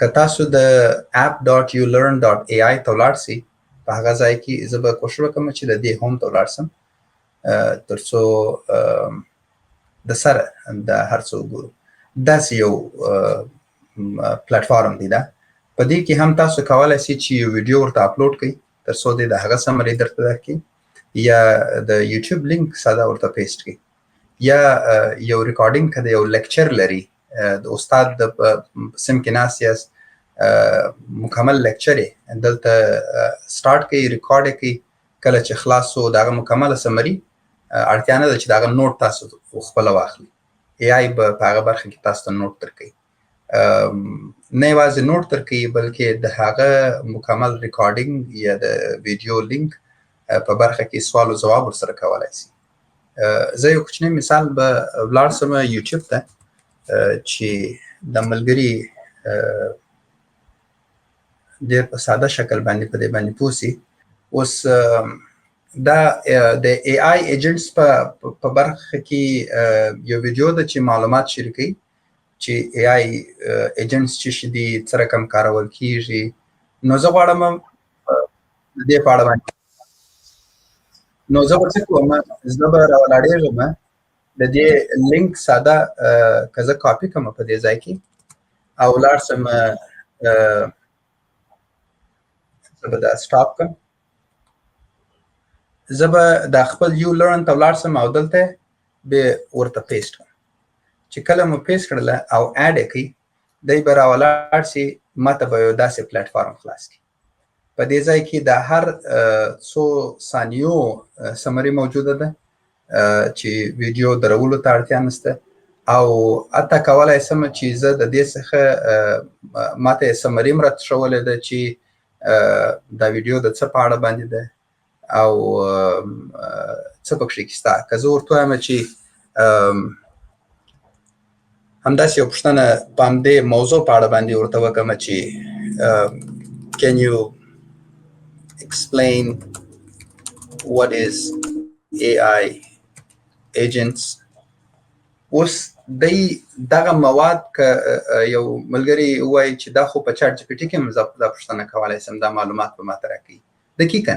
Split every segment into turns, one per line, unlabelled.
که تاسو د app.ulearn.ai ته ولاړ سئ په هغه ځای کې زه به کوشش وکړم چې د دې هوم ته ولاړ سم تر څو د سره د هر څه وګورو. داسې یو پلیټفارم دی دا. په دې کې هم تاسو کولی سئ چې یو ویډیو ورته اپلوډ کړئ تر څو د هغه سمري درته درکړي، یا د یوټیوب لینک ساده ورته پیسټ کړئ، یا یو ریکارډینګ که د یو لیکچر لري د استاد د سیم کې ناست یاست مکمل لیکچر یې دلته سټارټ کړئ، ریکارډ یې کړئ، کله چې خلاص شو د هغه مکمله سمري اړتیا نه ده چې د هغه نوټ تاسو خپله واخلئ. AI به په هغه برخه کې تاسو ته نوټ درکوي، نه یوازې نوټ درکوي بلکې د هغه مکمل ریکارډینګ یا د ویډیو لینک په برخه کې سوال او ځواب ورسره کولی شي. زه یو کوچنی مثال به ولاړ سم یوټیوب ته چې د ملګري ډېر په ساده شکل باندې په دې باندې پوه سي. اوس دا د AI ایجنټس په برخه کې یو ویډیو ده چې معلومات شریکوي چې AI ایجنټس څه شي دي، څه رقم کارول کیږي. نو زه غواړم د دې په اړه باندې نو زه به څه کوم، زه به راولاړېږم د دې لینک ساده که زه کاپي کړم په دې ځای کې او ولاړ سم زه به دا سټاپ کړم، زه به دا خپل یو لرن ته ولاړ سم او دلته به ورته پیسټ کړم. چې کله مو پیسټ کړله او اډ یې کړئ دی به راولاړ سي ماته به یو داسې پلیټفارم خلاص کړي. په دې ځای کې د هر څو ثانیو سمري موجوده ده چې ویډیو درولو ته اړتیا نشته، او حتی کولی سم چې زه د دې څخه ماته یې سمري هم راته ښولې ده چې دا ویډیو د څه په اړه باندې ده او څه پکښې کې شته. که زه ورته وایم چې همداسې یو پوښتنه په همدې موضوع په اړه باندې ورته وکړم چې can you explain what is AI agents. اوس دی دغه مواد که یو ملګري ووایي چې دا خو په چاټ جی پي ټي کې هم زه دا پوښتنه کولی سم، دا معلومات به ماته راکوي. دقیقاً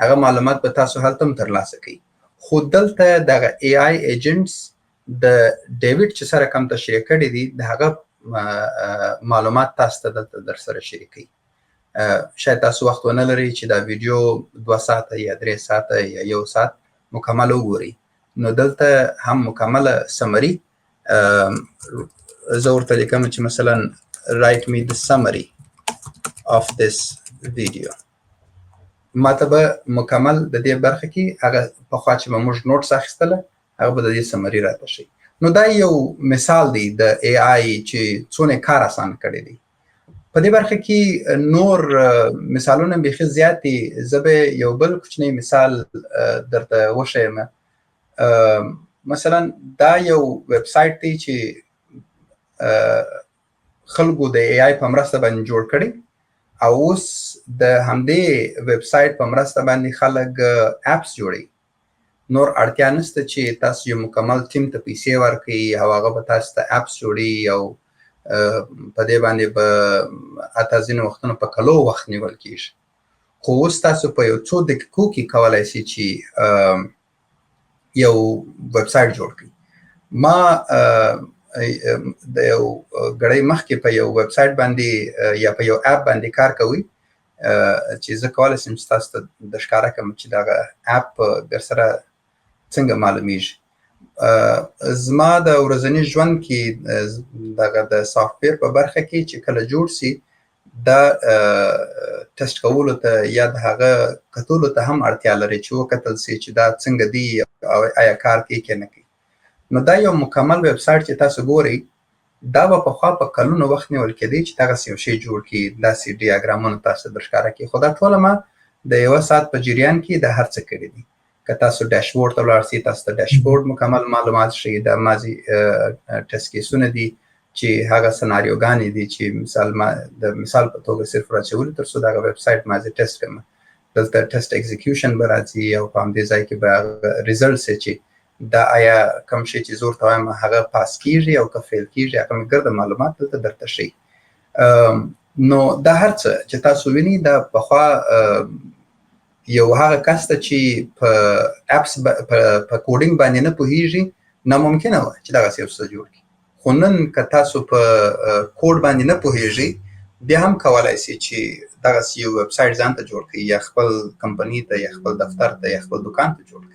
هغه معلومات به تاسو هلته هم ترلاسه کوئ، خو دلته دغه AI ایجنټس د ډیوډ چې سره کوم تشریح کړي دي د هغه معلومات تاسو ته دلته در سره شریکوي. شاید تاسو وخت ونه لرئ چې دا ویډیو 2 ساعته یا 3 ساعته یا 1 ساعت مکمل وګورئ، نو دلته هم مکمله سمري زه ورته لیکم چې مثلا write me the summary of this video. ماته به مکمل د دې برخه کې هغه پخوا چې به موږ نوټس اخیستله هغه به د دې سمري راته ښیي. نو دا یو مثال دی د AI چې څونه کار اسان کړی دی. په دې برخه کې نور مثالونه بیخي زیات دي. زه به یو بل کوچنی مثال درته وښیم. مثلا دا یو ویب سایټ دی چې خلکو د AI په مرسته باندې جوړ کړی، او اوس د همدې ویب سایټ په مرسته باندې خلک اپس جوړوي. نور اړتیا نشته چې تاسو یو مکمل ټیم ته پیسې ورکړئ او هغه به تاسو ته اپس جوړوي، او په دې باندې به حتی ځینې وختونه په کلو وخت نیول کېږي. خو اوس تاسو په یو څو دقیقو کې کولی شئ چې یو ویب سایټ جوړ کړئ. ما د یو ګړی مخکې په یو ویب سایټ باندې یا په یو اپ باندې کار کوئ چې زه کولی شم چې تاسو ته د ښکاره کړم چې دغه اپ در سره څنګه معلومیږي. زما د ورځني ژوند کې دغه د سافټویر په برخه کې چې کله جوړ سي دا ټیسټ کولو ته یا د هغه کتلو ته هم اړتیا لري چې وکتل سي چې دا څنګه دی او آیا کار کوي که نه کوي. نو دا یو مکمل ویب سایټ چې تاسو ګورئ دا به پخوا په کلونو وخت نیول کېدی چې دغسې یو شی جوړ کړي، داسې ډیاګرامونه تاسو ته درښکاره کړي. خو دا ټوله ما د 1 ساعت په جریان کې دا هر څه کړي دي. که تاسو ډیشبورډ ته ولاړ سئ تاسو ته ډیشبورډ مکمل معلومات ښیي. دا ماضي ټیسټ کیسونه دي چې هغه سناریوګانې دي چې د مثال په توګه صرف راچولي تر څو دغه ویب سایټ ماضي ټیسټ کړم. دلته ټیسټ ایکزیکیوشن به راځي او په همدې ځای کې به ریزلټس چې دا آیا کوم شی چې زه ورته وایم هغه پاس کیږي او که فیل کیږي هغه مې ګرده معلومات دلته درته ښیي. نو دا هر څه چې تاسو وینئ دا پخوا یو هغه کس ته چې په اپس په کوډینګ باندې نه پوهیږي ناممکنه وه چې دغسې یو څه جوړ کړي. خو نن که تاسو په کوډ باندې نه پوهیږئ بیا هم کولای شئ چې دغسې یو ویب سایټ ځان ته جوړ کړئ یا خپل کمپنۍ ته یا خپل دفتر ته یا خپل دکان ته جوړ کړئ.